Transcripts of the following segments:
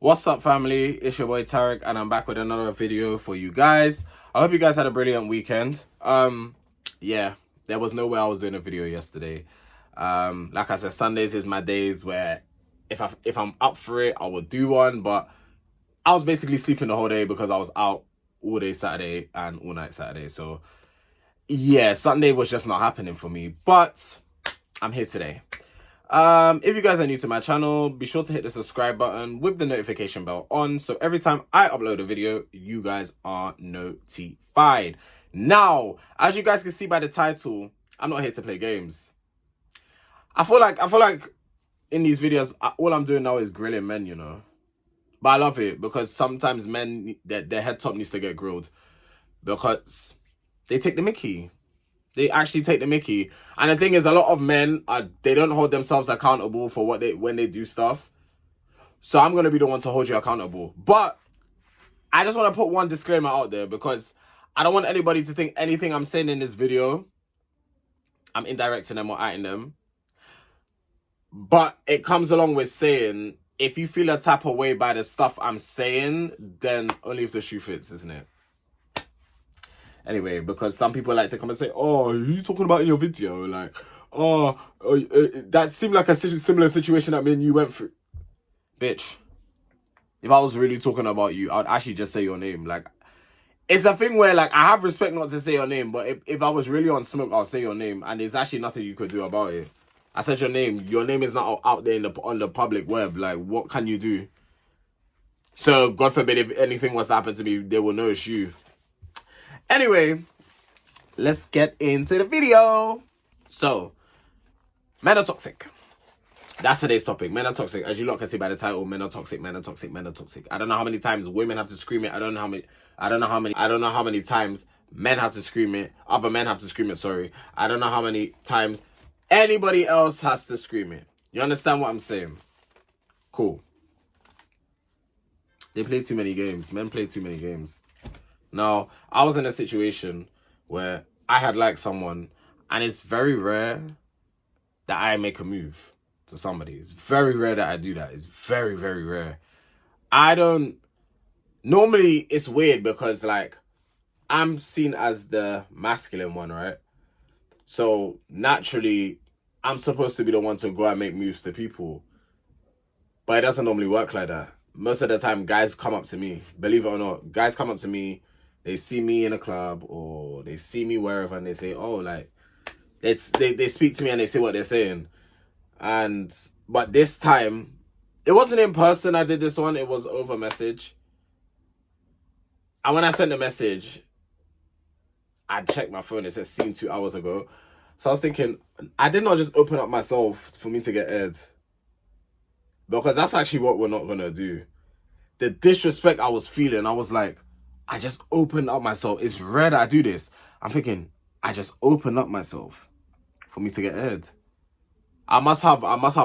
What's up, family? It's your boy Tarek, and I'm back with another video for you guys. I hope you guys had a brilliant weekend. Yeah, there was no way I was doing a video yesterday. Like I said, Sundays is my days where if I'm up for it, I will do one. But I was basically sleeping the whole day because I was out all day Saturday and all night Saturday. So yeah, Sunday was just not happening for me. But I'm here today. If you guys are new to my channel, be sure to hit the subscribe button with the notification bell on, so every time I upload a video, you guys are notified. Now, as you guys can see by the title, I'm not here to play games. I feel like in these videos, all I'm doing now is grilling men, you know. But I love it because sometimes men, their head top needs to get grilled because they take the mickey. They actually take the mickey. And the thing is, a lot of men, they don't hold themselves accountable for when they do stuff. So I'm going to be the one to hold you accountable. But I just want to put one disclaimer out there because I don't want anybody to think anything I'm saying in this video, I'm indirecting them or atting them. But it comes along with saying, if you feel a type of way by the stuff I'm saying, then only if the shoe fits, isn't it? Anyway, because some people like to come and say, oh, who are you talking about in your video? Like, that seemed like a similar situation that me and you went through. Bitch, if I was really talking about you, I'd actually just say your name. Like, it's a thing where, like, I have respect not to say your name, but if I was really on smoke, I'll say your name, and there's actually nothing you could do about it. I said your name. Your name is not out there on the public web. Like, what can you do? So, God forbid, if anything was to happen to me, they will know it's you. Anyway, let's get into the video. So, men are toxic. That's today's topic. Men are toxic. As you lot can see by the title, men are toxic, men are toxic, men are toxic. I don't know how many times women have to scream it. I don't know how many times men have to scream it. Other men have to scream it, sorry. I don't know how many times anybody else has to scream it. You understand what I'm saying? Cool. They play too many games. Men play too many games. Now, I was in a situation where I had liked someone, and it's very rare that I make a move to somebody. It's very rare that I do that. It's very, very rare. Normally, it's weird because, like, I'm seen as the masculine one, right? So, naturally, I'm supposed to be the one to go and make moves to people. But it doesn't normally work like that. Most of the time, guys come up to me. Believe it or not, guys come up to me. They see me in a club or they see me wherever and they say, oh, like, they speak to me and they say what they're saying. But this time, it wasn't in person I did this one. It was over message. And when I sent the message, I checked my phone. It said seen 2 hours ago. So I was thinking, I did not just open up myself for me to get aired. Because that's actually what we're not going to do. The disrespect I was feeling, I was like, I just opened up myself. It's rare that I do this. I'm thinking, I just opened up myself for me to get aired. I must have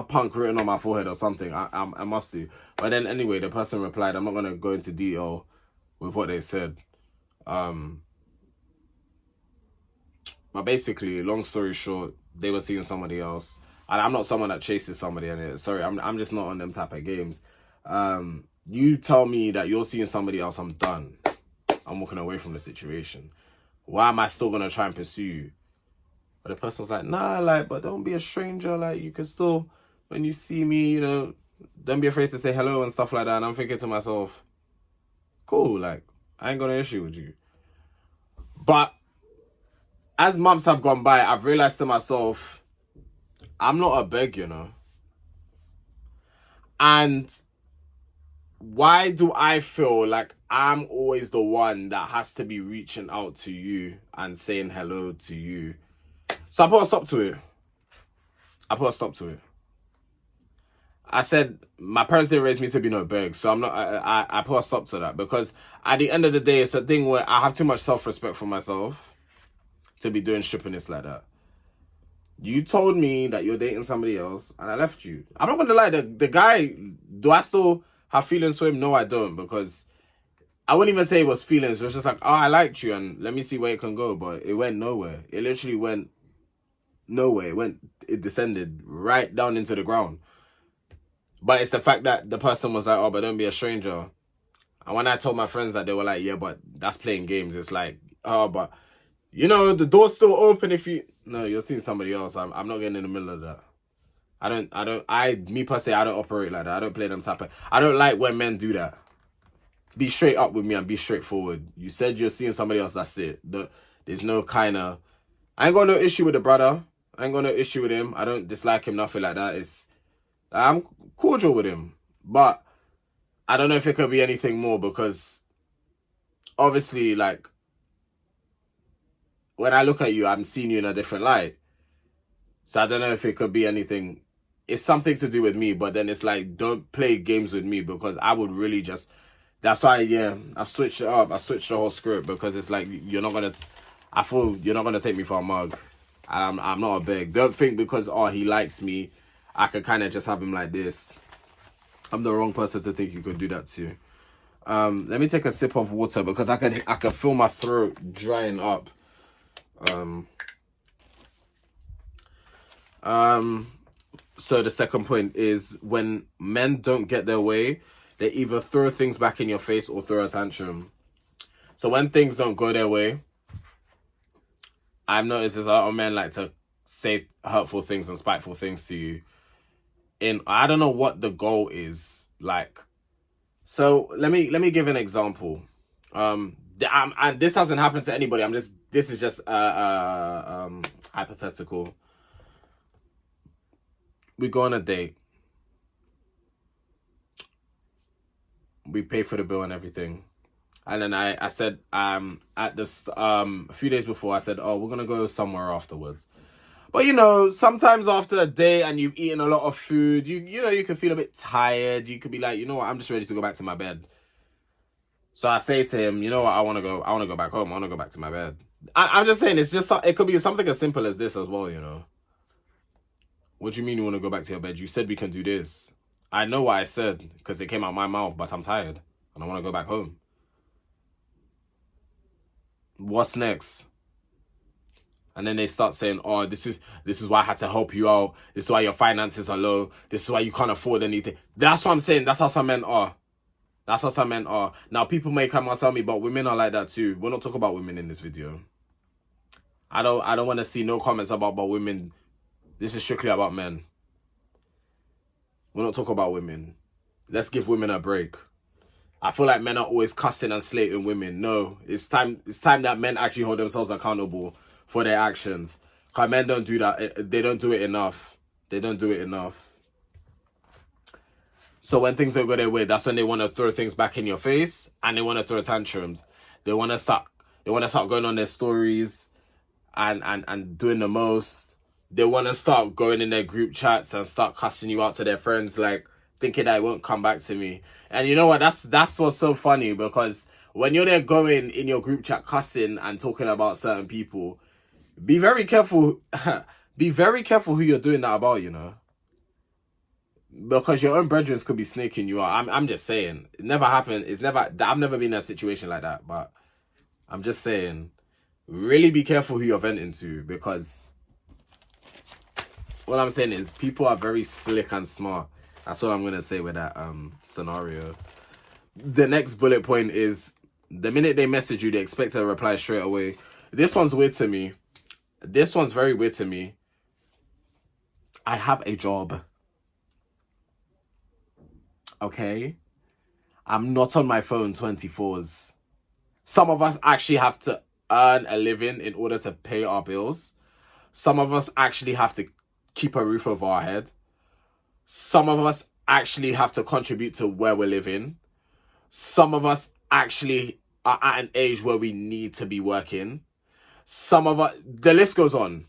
punk written on my forehead or something. I must do. But then anyway, the person replied, I'm not gonna go into detail with what they said. But basically, long story short, they were seeing somebody else. And I'm not someone that chases somebody, and sorry, I'm just not on them type of games. You tell me that you're seeing somebody else, I'm done. I'm walking away from the situation. Why am I still going to try and pursue you? But the person was like, nah, like, but don't be a stranger. Like, you can still, when you see me, you know, don't be afraid to say hello and stuff like that. And I'm thinking to myself, cool, like, I ain't got an issue with you. But as months have gone by, I've realized to myself, I'm not a beg, you know. And why do I feel like I'm always the one that has to be reaching out to you and saying hello to you? So I put a stop to it. I said, my parents didn't raise me to be no beg, so I put a stop to that. Because at the end of the day, it's a thing where I have too much self-respect for myself to be doing strippiness like that. You told me that you're dating somebody else, and I left you. I'm not going to lie, the guy, do I still have feelings for him? No, I don't, because I wouldn't even say it was feelings. It was just like, oh, I liked you, and let me see where it can go. But it went nowhere. It literally went nowhere. It descended right down into the ground. But it's the fact that the person was like, oh, but don't be a stranger. And when I told my friends that, they were like, yeah, but that's playing games. It's like, oh, but you know, the door's still open if you... No, you're seeing somebody else. I'm not getting in the middle of that. Me personally, I don't operate like that. I don't play them type of... I don't like when men do that. Be straight up with me and be straightforward. You said you're seeing somebody else, that's it. There's no kind of... I ain't got no issue with the brother. I ain't got no issue with him. I don't dislike him, nothing like that. I'm cordial with him. But I don't know if it could be anything more, because obviously, like, when I look at you, I'm seeing you in a different light. So I don't know if it could be anything. It's something to do with me, but then it's like, don't play games with me, because I would really just... That's why, yeah, I've switched it up. I switched the whole script, because it's like, you're not going to... I feel you're not going to take me for a mug. I'm not a beg. Don't think because, oh, he likes me, I could kind of just have him like this. I'm the wrong person to think you could do that too. Let me take a sip of water, because I could feel my throat drying up. So the second point is, when men don't get their way, they either throw things back in your face or throw a tantrum. So when things don't go their way, I've noticed there's a lot of men like to say hurtful things and spiteful things to you. I don't know what the goal is. Like, so let me give an example. And this hasn't happened to anybody. This is just hypothetical. We go on a date. We pay for the bill and everything. And then I said, at this, a few days before, I said, oh, we're going to go somewhere afterwards. But, you know, sometimes after a day and you've eaten a lot of food, you know, you can feel a bit tired. You could be like, you know what, I'm just ready to go back to my bed. So I say to him, you know what, I want to go back home. I want to go back to my bed. I'm just saying, it could be something as simple as this as well, you know. What do you mean you want to go back to your bed? You said we can do this. I know what I said, because it came out my mouth, but I'm tired and I want to go back home. What's next? And then they start saying, oh, this is why I had to help you out. This is why your finances are low. This is why you can't afford anything. That's what I'm saying. That's how some men are. That's how some men are. Now, people may come and tell me, but women are like that too. We're not talking about women in this video. I don't want to see no comments about women. This is strictly about men. We're not talking about women. Let's give women a break. I feel like men are always cussing and slating women. No, it's time that men actually hold themselves accountable for their actions. Because men don't do that. They don't do it enough. They don't do it enough. So when things don't go their way, that's when they want to throw things back in your face, and they want to throw tantrums. They want to start going on their stories and doing the most. They want to start going in their group chats and start cussing you out to their friends, like, thinking that it won't come back to me. And you know what? That's what's so funny, because when you're there going in your group chat cussing and talking about certain people, be very careful. Be very careful who you're doing that about, you know. Because your own brethren could be snaking you out. I'm just saying. It never happened. I've never been in a situation like that. But I'm just saying, really be careful who you're venting to, because what I'm saying is, people are very slick and smart. That's what I'm going to say with that scenario. The next bullet point is, the minute they message you, they expect a reply straight away. This one's weird to me. This one's very weird to me. I have a job. Okay? I'm not on my phone 24s. Some of us actually have to earn a living in order to pay our bills. Some of us actually have to keep a roof over our head. Some of us actually have to contribute to where we're living. Some of us actually are at an age where we need to be working. Some of us, the list goes on.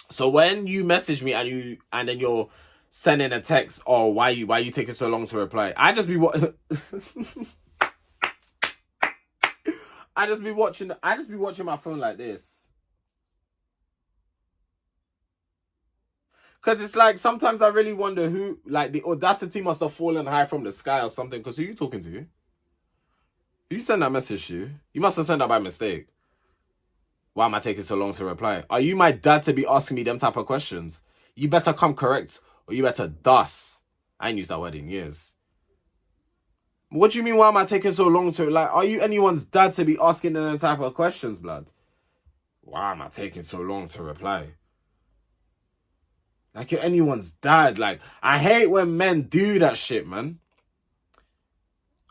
So when you message me and then you're sending a text, or why you taking so long to reply, I just be watching my phone like this. Because it's like, sometimes I really wonder who, like, the audacity must have fallen high from the sky or something. Because who you talking to? Who you send that message to? You must have sent that by mistake. Why am I taking so long to reply? Are you my dad to be asking me them type of questions? You better come correct, or you better dust. I ain't used that word in years. What do you mean, why am I taking so long to, like, are you anyone's dad to be asking them type of questions, blood? Why am I taking so long to reply? Like, you're anyone's dad. Like, I hate when men do that shit, man.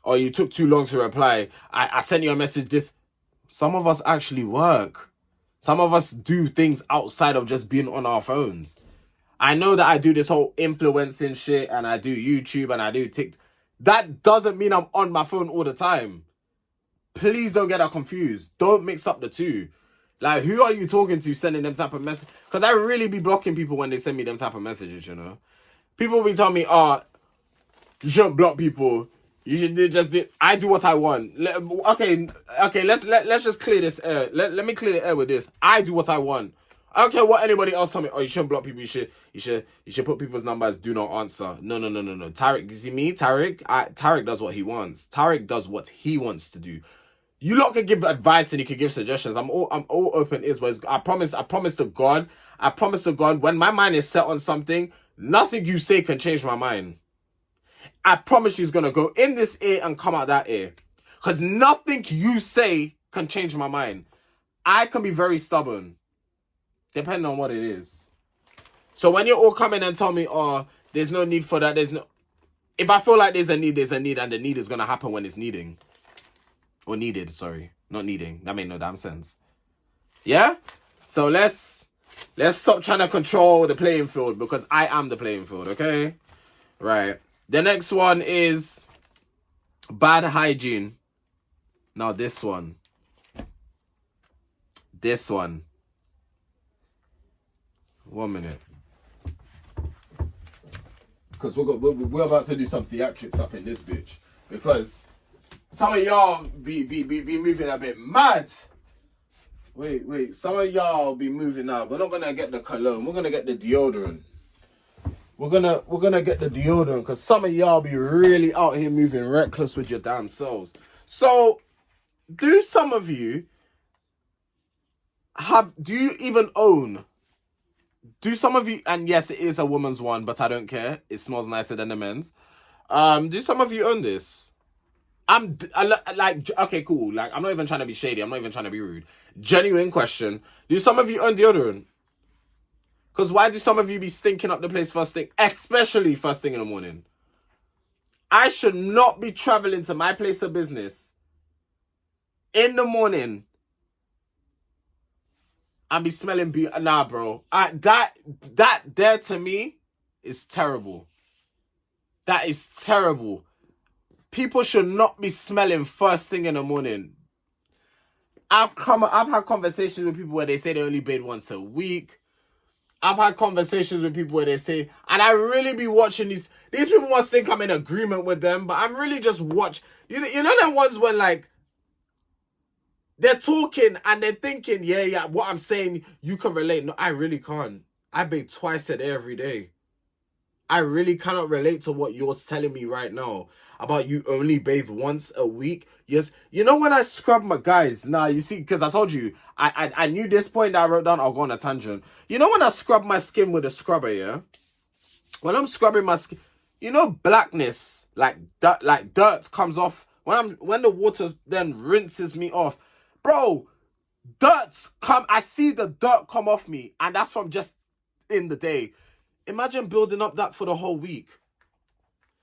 Oh, you took too long to reply. I sent you a message this. Some of us actually work. Some of us do things outside of just being on our phones. I know that I do this whole influencing shit and I do YouTube and I do TikTok. That doesn't mean I'm on my phone all the time. Please don't get that confused. Don't mix up the two. Like, who are you talking to sending them type of message? Because I really be blocking people when they send me them type of messages, you know? People be telling me, you shouldn't block people. You should just do. I do what I want. Okay. Let's just clear this air. Let me clear the air with this. I do what I want. I don't care what anybody else tell me. Oh, you shouldn't block people. You should put people's numbers do not answer. No. Tarek, you see me, Tarek. Tarek does what he wants. Tarek does what he wants to do. You lot can give advice and you can give suggestions. I'm all open ears, but I promise to God, when my mind is set on something, nothing you say can change my mind. I promise you it's gonna go in this ear and come out that ear. Because nothing you say can change my mind. I can be very stubborn. Depending on what it is. So when you're all coming and tell me, oh, there's no need for that, if I feel like there's a need, and the need is gonna happen when it's needing. Or needed, sorry. Not needing. That made no damn sense. Yeah? So let's stop trying to control the playing field, because I am the playing field, okay? Right. The next one is bad hygiene. Now this one. One minute. Because we're about to do some theatrics up in this bitch. Because some of y'all be moving a bit mad. Wait. Some of y'all be moving out. We're not gonna get the cologne. We're gonna get the deodorant. We're gonna get the deodorant, because some of y'all be really out here moving reckless with your damn selves. So, do some of you even own? Do some of you, and yes, it is a woman's one, but I don't care. It smells nicer than the men's. Do some of you own this? Okay, cool. Like, I'm not even trying to be shady. I'm not even trying to be rude. Genuine question. Do some of you own deodorant? Because why do some of you be stinking up the place first thing, especially first thing in the morning? I should not be traveling to my place of business in the morning and be smelling nah, bro. That there to me is terrible. That is terrible. People should not be smelling first thing in the morning. I've had conversations with people where they say they only bathe once a week. I've had conversations with people where they say, and I really be watching these people must think I'm in agreement with them, but I'm really just you know them ones when, like, they're talking and they're thinking, yeah, what I'm saying, you can relate. No, I really can't. I bathe twice a day every day. I really cannot relate to what you're telling me right now about you only bathe once a week. Yes, you know when I scrub my guys. Nah, you see, because I told you, I knew this point that I wrote down. I'll go on a tangent. You know when I scrub my skin with a scrubber, yeah. When I'm scrubbing my skin, you know, blackness, like dirt comes off when the water then rinses me off, bro. I see the dirt come off me, and that's from just in the day. Imagine building up that for the whole week.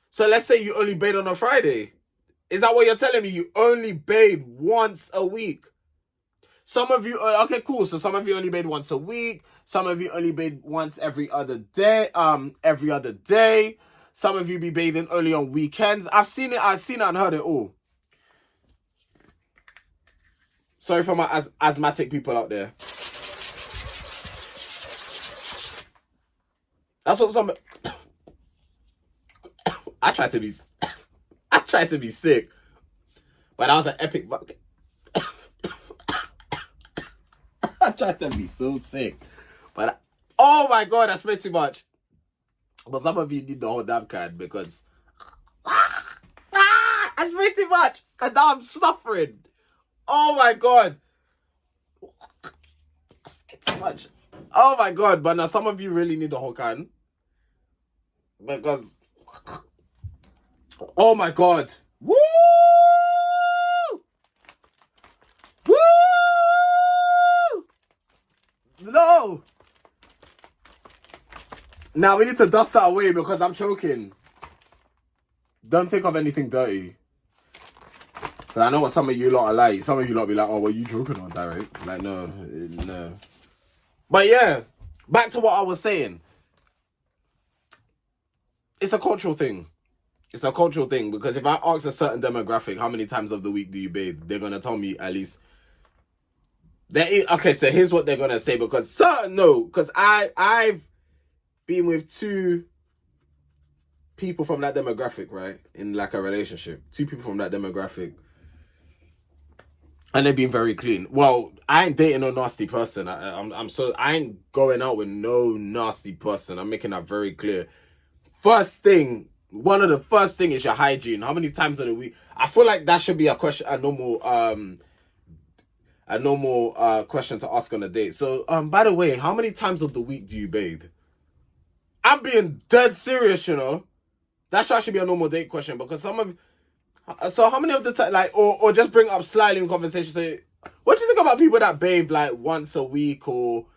So let's say you only bathe on a Friday. Is that what you're telling me? You only bathe once a week. Some of you, okay, cool. So some of you only bathe once a week. Some of you only bathe once every other day. Some of you be bathing only on weekends. I've seen it and heard it all. Sorry for my asthmatic people out there. That's what some. I tried to be sick, but that was an epic. I tried to be so sick, but oh my god, I sprayed too much. But some of you need the whole damn card because I sprayed too much because now I'm suffering. Oh my god, I sprayed too much. Oh my god, but now some of you really need the whole can because Oh my God. Woo! Woo! No! Now we need to dust that away because I'm choking. Don't think of anything dirty. Cause I know what some of you lot are like. Some of you lot be like, oh, what are you joking on, Derek? Like, no. But yeah, back to what I was saying. It's a cultural thing. It's a cultural thing because if I ask a certain demographic, how many times of the week do you bathe? They're going to tell me at least. Okay, so here's what they're going to say because because I've been with two people from that demographic, right? In like a relationship. Two people from that demographic. And they've been very clean. Well, I ain't dating no nasty person. I ain't going out with no nasty person. I'm making that very clear. One of the first thing is your hygiene. How many times of the week? I feel like that should be a question, a normal question to ask on a date. So, by the way, how many times of the week do you bathe? I'm being dead serious, you know. That should be a normal date question because so how many of the time, like, or just bring up slightly in conversation, say, what do you think about people that bathe like once a week or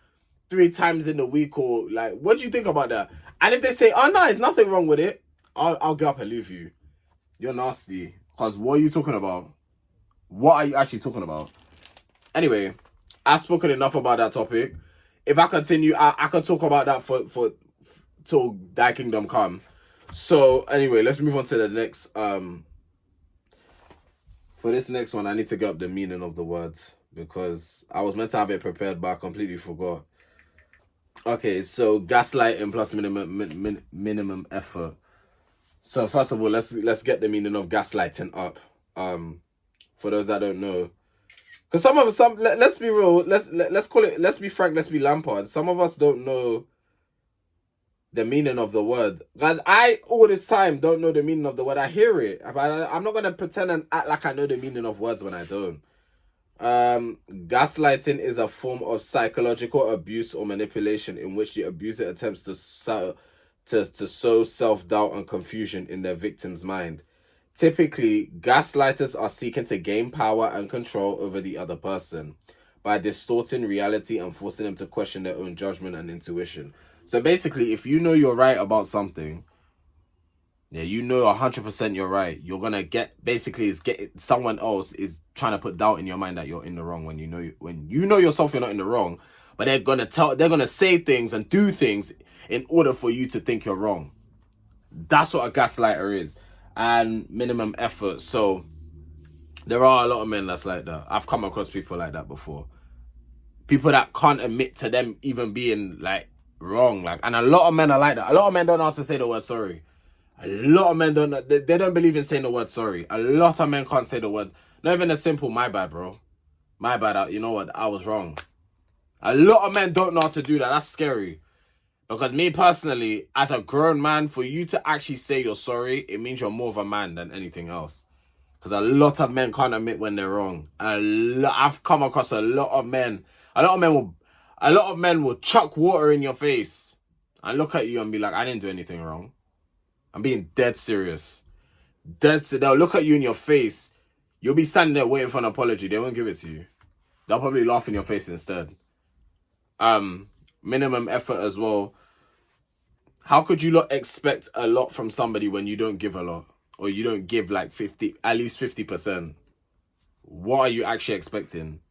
3 times in a week or like, what do you think about that? And if they say, oh no, there's nothing wrong with it, I'll get up and leave you. You're nasty. Because what are you talking about? What are you actually talking about? Anyway, I've spoken enough about that topic. If I continue, I could talk about that for till thy kingdom come. So anyway, let's move on to the next for this next one, I need to get up the meaning of the words because I was meant to have it prepared, but I completely forgot. Okay, so gaslighting plus minimum effort. So first of all, let's get the meaning of gaslighting up. For those that don't know, because let's be real, let's call it, let's be frank, let's be Lampard. Some of us don't know the meaning of the word. Guys, I all this time don't know the meaning of the word. I hear it, but I'm not gonna pretend and act like I know the meaning of words when I don't. Gaslighting is a form of psychological abuse or manipulation in which the abuser attempts to sow self-doubt and confusion in their victim's mind. Typically, gaslighters are seeking to gain power and control over the other person by distorting reality and forcing them to question their own judgment and intuition. So basically, if you know you're right about something, yeah, you know 100% you're right, you're gonna get someone else is trying to put doubt in your mind that you're in the wrong when you know yourself you're not in the wrong, but they're gonna say things and do things in order for you to think you're wrong. That's what a gaslighter is. And minimum effort. So there are a lot of men that's like that. I've come across people like that before. People that can't admit to them even being like wrong. Like, and a lot of men are like that. A lot of men don't know how to say the word sorry. A lot of men they don't believe in saying the word sorry. A lot of men can't say the word. Not even a simple my bad, bro. My bad. You know what? I was wrong. A lot of men don't know how to do that. That's scary. Because me personally, as a grown man, for you to actually say you're sorry, it means you're more of a man than anything else. Because a lot of men can't admit when they're wrong. I've come across a lot of men. A lot of men will chuck water in your face and look at you and be like, I didn't do anything wrong. I'm being dead serious. They'll look at you in your face. You'll be standing there waiting for an apology. They won't give it to you. They'll probably laugh in your face instead. Minimum effort as well. How could you not expect a lot from somebody when you don't give a lot? Or you don't give like at least 50%? What are you actually expecting?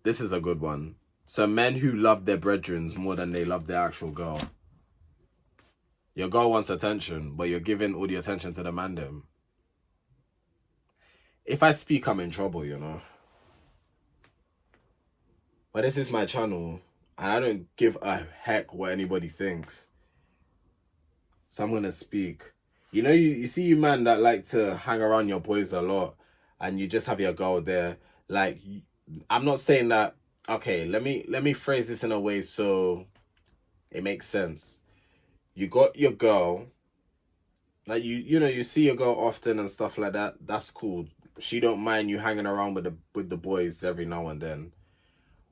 This is a good one. So men who love their brethrens more than they love their actual girl. Your girl wants attention, but you're giving all the attention to the man them. If I speak, I'm in trouble, you know. But this is my channel, and I don't give a heck what anybody thinks. So I'm gonna speak. You know, you see you man that like to hang around your boys a lot, and you just have your girl there. Like, I'm not saying that. Okay, let me phrase this in a way so it makes sense. You got your girl. Like you know, you see your girl often and stuff like that. That's cool. She don't mind you hanging around with the boys every now and then.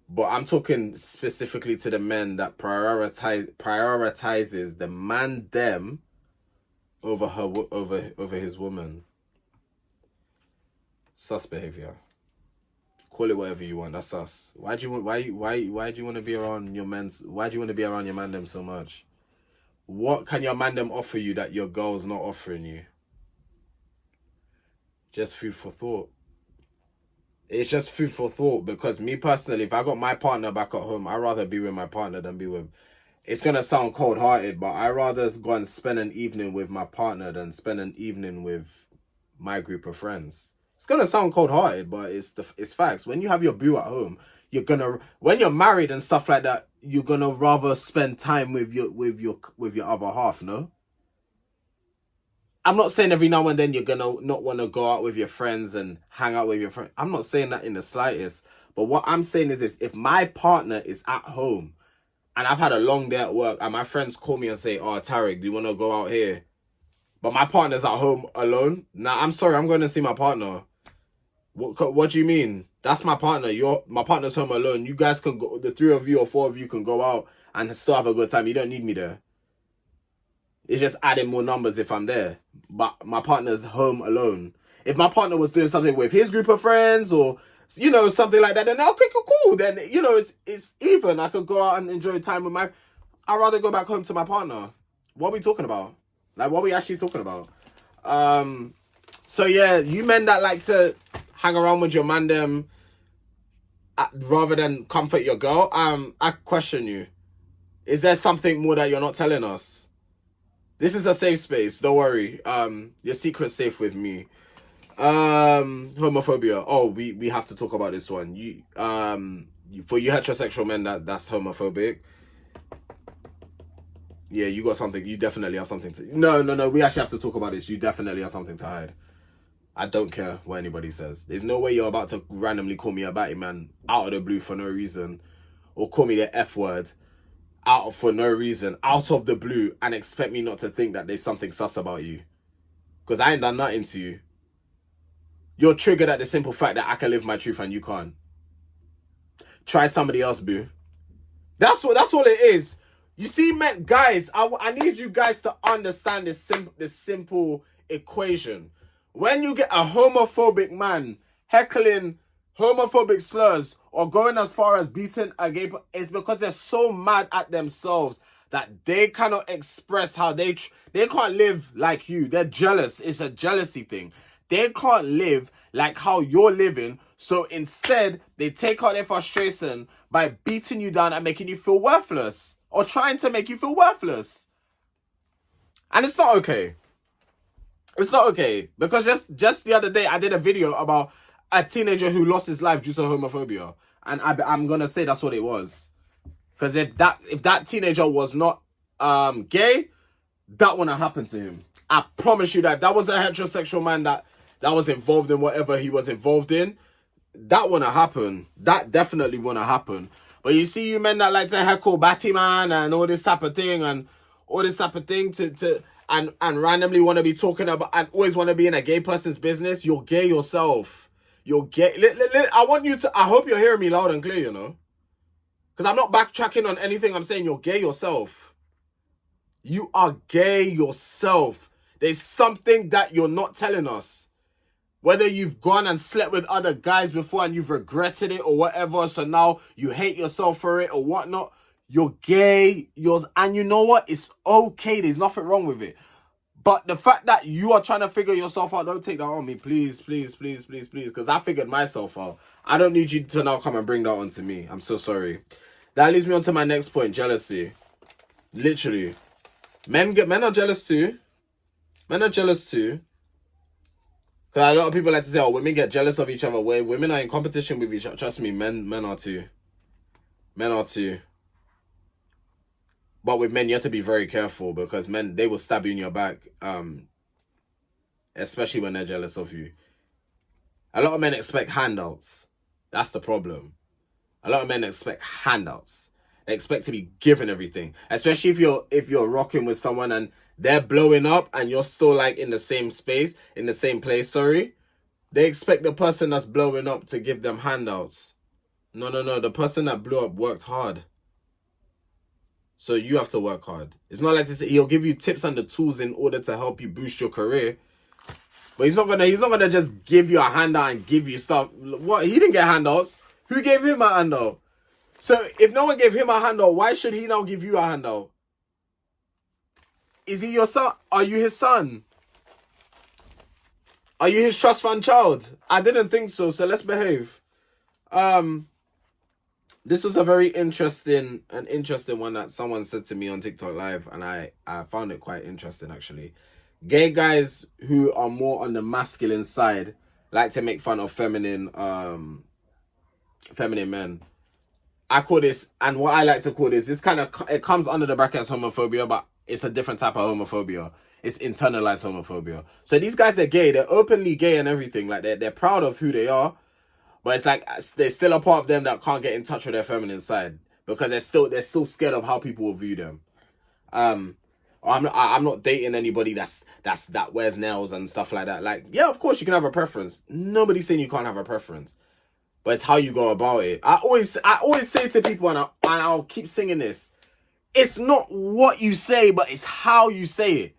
But I'm talking specifically to the men that prioritizes the man them over his woman. Sus behavior. Call it whatever you want. That's sus. Why do you want to be around your men's? Why do you want to be around your man them so much? What can your man them offer you that your girl's not offering you? Just food for thought. It's just food for thought, because me personally, if I got my partner back at home, I'd rather be with my partner than be with... It's going to sound cold-hearted, but I'd rather go and spend an evening with my partner than spend an evening with my group of friends. It's going to sound cold-hearted, but it's facts. When you have your boo at home, when you're married and stuff like that, you're going to rather spend time with your other half, no? I'm not saying every now and then you're going to not want to go out with your friends and hang out with your friends. I'm not saying that in the slightest. But what I'm saying is this: if my partner is at home and I've had a long day at work and my friends call me and say, "Oh, Tarek, do you want to go out here?" But my partner's at home alone. Nah, I'm sorry, I'm going to see my partner. What do you mean? That's my partner. My partner's home alone. You guys can go, the 3 of you or 4 of you can go out and still have a good time. You don't need me there. It's just adding more numbers if I'm there. But my partner's home alone. If my partner was doing something with his group of friends or, something like that, then okay, cool. Then, it's even. I could go out and enjoy time with I'd rather go back home to my partner. What are we talking about? Like, what are we actually talking about? So yeah, you men that like to hang around with your man them rather than comfort your girl, I question you. Is there something more that you're not telling us? This is a safe space. Don't worry. Your secret's safe with me. Homophobia. Oh, we have to talk about this one. For you heterosexual men that's homophobic. Yeah, you got something. You definitely have something to... No. We actually have to talk about this. You definitely have something to hide. I don't care what anybody says. There's no way you're about to randomly call me a batty man out of the blue for no reason. Or call me the F word for no reason, out of the blue, and expect me not to think that there's something sus about you. Because I ain't done nothing to you. You're triggered at the simple fact that I can live my truth and you can't. Try somebody else, boo. That's all it is. You see, man, guys, I need you guys to understand this simple equation. When you get a homophobic man heckling homophobic slurs or going as far as beating a gay, it's because they're so mad at themselves that they cannot express how they can't live like you. They're jealous. It's a jealousy thing. They can't live like how you're living, so instead they take out their frustration by beating you down and making you feel worthless, or trying to make you feel worthless. And it's not okay. It's not okay, because just the other day I did a video about a teenager who lost his life due to homophobia, and I'm gonna say that's what it was. Because if that teenager was not gay, that wouldn't happen to him. I promise you that. If that was a heterosexual man that was involved in whatever he was involved in, that wouldn't happen. That definitely wouldn't happen. But you see, you men that like to heckle Batty Man and all this type of thing and randomly want to be talking about and always want to be in a gay person's business, you're gay yourself. You're gay. I hope you're hearing me loud and clear, because I'm not backtracking on anything. I'm saying you're gay yourself. You are gay yourself. There's something that you're not telling us. Whether you've gone and slept with other guys before and you've regretted it or whatever, so now you hate yourself for it or whatnot, you're gay. And you know what? It's okay. There's nothing wrong with it. But the fact that you are trying to figure yourself out, don't take that on me. Please, please, please, please, please. Because I figured myself out. I don't need you to now come and bring that on to me. I'm so sorry. That leads me on to my next point. Jealousy. Literally. Men are jealous too. Men are jealous too. Because a lot of people like to say, oh, women get jealous of each other. When women are in competition with each other. Trust me, men are too. Men are too. But with men, you have to be very careful, because men, they will stab you in your back. Especially when they're jealous of you. A lot of men expect handouts. That's the problem. A lot of men expect handouts. They expect to be given everything. Especially if you're rocking with someone and they're blowing up and you're still like in the same space, in the same place, sorry. They expect the person that's blowing up to give them handouts. No. The person that blew up worked hard. So you have to work hard. It's not like he'll give you tips and the tools in order to help you boost your career. But he's not gonna just give you a handout and give you stuff. What? He didn't get handouts. Who gave him a handout? So if no one gave him a handout, why should he now give you a handout? Is he your son? Are you his son? Are you his trust fund child? I didn't think so, so let's behave. This was a very interesting one that someone said to me on TikTok Live, and I found it quite interesting actually. Gay guys who are more on the masculine side like to make fun of feminine men. I call this, and what I like to call this kind of, it comes under the bracket as homophobia, but it's a different type of homophobia. It's internalized homophobia. So these guys, they're gay, they're openly gay and everything. Like they're proud of who they are, but it's like there's still a part of them that can't get in touch with their feminine side because they're still scared of how people will view them. I'm not dating anybody that wears nails and stuff like that. Like, yeah, of course you can have a preference. Nobody's saying you can't have a preference, but it's how you go about it. I always say to people, and I'll keep singing this. It's not what you say, but it's how you say it.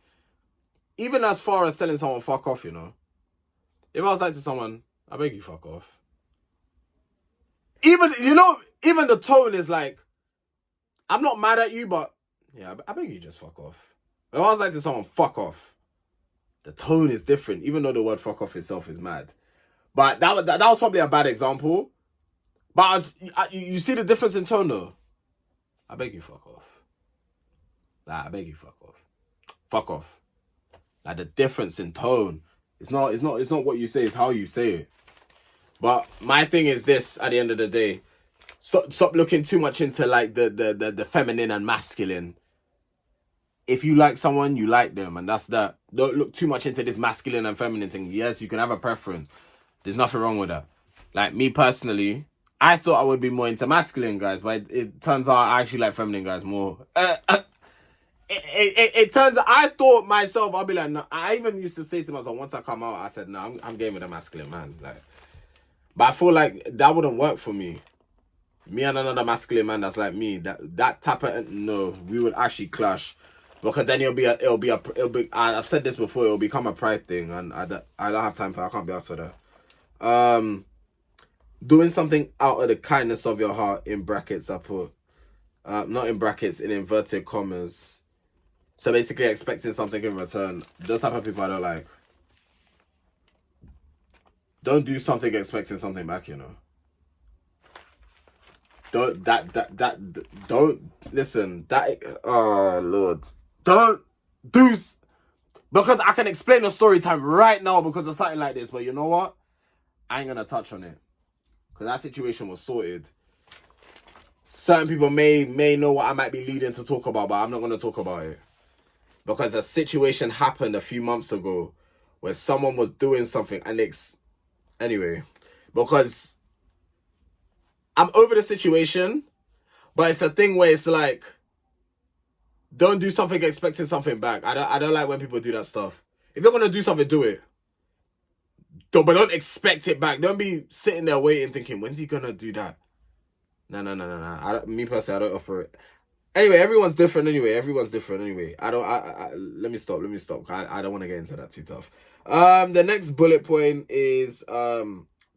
Even as far as telling someone fuck off, you know. If I was like to someone, I beg you fuck off. Even the tone is like, I'm not mad at you, but yeah, I beg you just fuck off. If I was like to someone, fuck off, the tone is different, even though the word fuck off itself is mad. But that was probably a bad example. But you see the difference in tone though. I beg you fuck off. Like, I beg you fuck off. Fuck off. Like the difference in tone. It's not what you say, it's how you say it. But my thing is this, at the end of the day. Stop looking too much into like the feminine and masculine. If you like someone, you like them, and that's that. Don't look too much into this masculine and feminine thing. Yes, you can have a preference. There's nothing wrong with that. Like me personally, I thought I would be more into masculine guys, but it turns out I actually like feminine guys more. It turns out I thought myself, I'll be like, no. I even used to say to myself once I come out, I said, no, I'm game with a masculine man. Like, but I feel like that wouldn't work for me. Me and another masculine man that's like me, that type of, no, we would actually clash, because then it'll be. I've said this before. It'll become a pride thing, and I don't have time for. I can't be asked for that. Doing something out of the kindness of your heart, in brackets I put, not in brackets, in inverted commas. So basically, expecting something in return. Those type of people I don't like. Don't do something expecting something back, you know. Don't listen. Oh Lord, don't do. Because I can explain the story time right now because of something like this, but you know what? I ain't gonna touch on it because that situation was sorted. Certain people may know what I might be leading to talk about, but I'm not gonna talk about it because a situation happened a few months ago where someone was doing something and anyway, because I'm over the situation, but it's a thing where it's like, don't do something expecting something back. I don't like when people do that stuff. If you're gonna do something, do it. But don't expect it back. Don't be sitting there waiting, thinking, when's he gonna do that? No. Me personally, I don't offer it. Anyway, everyone's different. Anyway, let me stop. I don't want to get into that too tough. The next bullet point is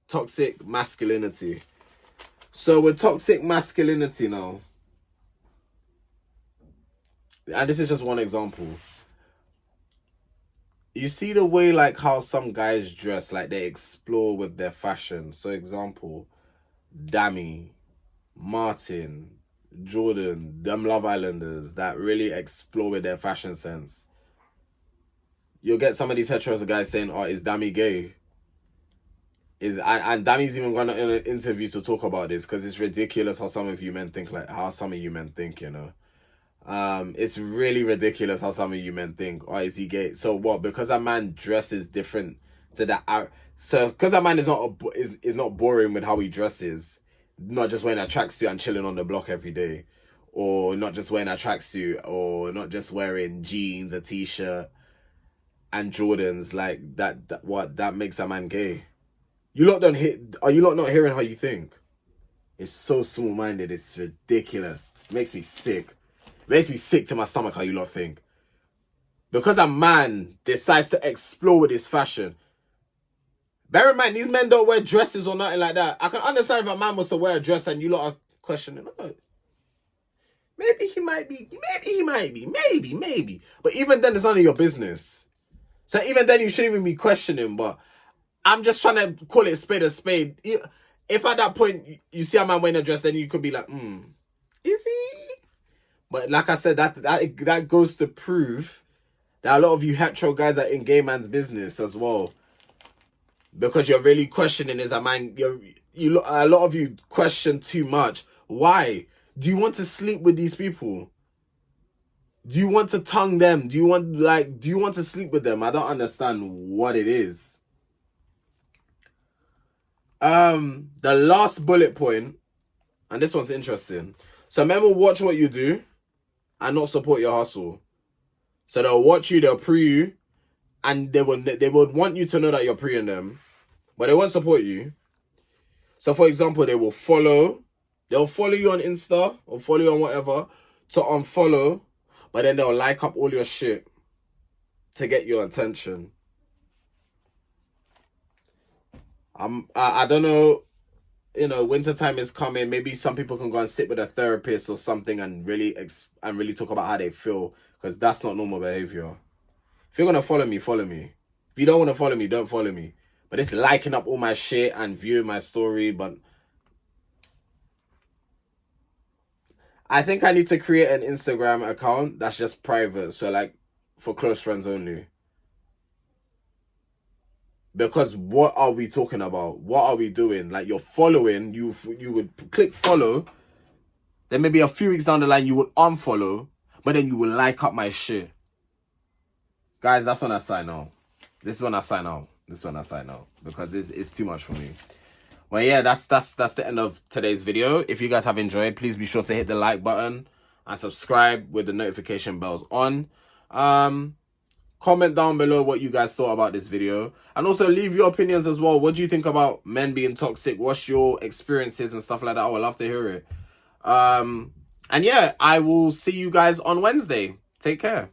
toxic masculinity. So with toxic masculinity now, and this is just one example. You see the way like how some guys dress, like they explore with their fashion. So example, Dammy, Martin, Jordan, them Love Islanders that really explore with their fashion sense. You'll get some of these heteros guys saying, oh, is Dammy gay? And Dammy's even gone in an interview to talk about this because it's ridiculous how some of you men think, you know. It's really ridiculous how some of you men think, oh, is he gay? So what? Because a man dresses different to that. So because a man is not boring with how he dresses, not just wearing a tracksuit and chilling on the block every day, or not just wearing a tracksuit, or not just wearing jeans, a t-shirt, and Jordans, like that makes a man gay. Are you lot not hearing how you think? It's so small-minded. It's ridiculous. It makes me sick. It makes me sick to my stomach how you lot think. Because a man decides to explore with his fashion. Bear in mind, these men don't wear dresses or nothing like that. I can understand if a man was to wear a dress and you lot are questioning, oh, maybe he might be. But even then, it's none of your business. So even then, you shouldn't even be questioning. But I'm just trying to call it a spade. If at that point, you see a man wearing a dress, then you could be like, is he? But like I said, that goes to prove that a lot of you hetero guys are in gay man's business as well. Because you're really questioning as a man. A lot of you question too much. Why? Do you want to sleep with these people? Do you want to tongue them? Do you want to sleep with them? I don't understand what it is. The last bullet point, and this one's interesting. So remember, watch what you do and not support your hustle. So they'll watch you, they'll pre you, and they would want you to know that you're pre-ing them, but they won't support you. So for example, they'll follow you on Insta or follow you on whatever to unfollow, but then they'll like up all your shit to get your attention. I don't know, winter time is coming. Maybe some people can go and sit with a therapist or something and really talk about how they feel, because that's not normal behavior. If you're gonna follow me, follow me. If you don't want to follow me, don't follow me. But it's liking up all my shit and viewing my story. But I think I need to create an Instagram account that's just private, so like for close friends only. Because what are we talking about? What are we doing? Like, you're following, you would click follow, then maybe a few weeks down the line you would unfollow, but then you will like up my shit. Guys, that's when I sign out. This is when I sign out. Because it's too much for me. Well, yeah, that's the end of today's video. If you guys have enjoyed, please be sure to hit the like button and subscribe with the notification bells on. Comment down below what you guys thought about this video. And also leave your opinions as well. What do you think about men being toxic? What's your experiences and stuff like that? I would love to hear it. And yeah, I will see you guys on Wednesday. Take care.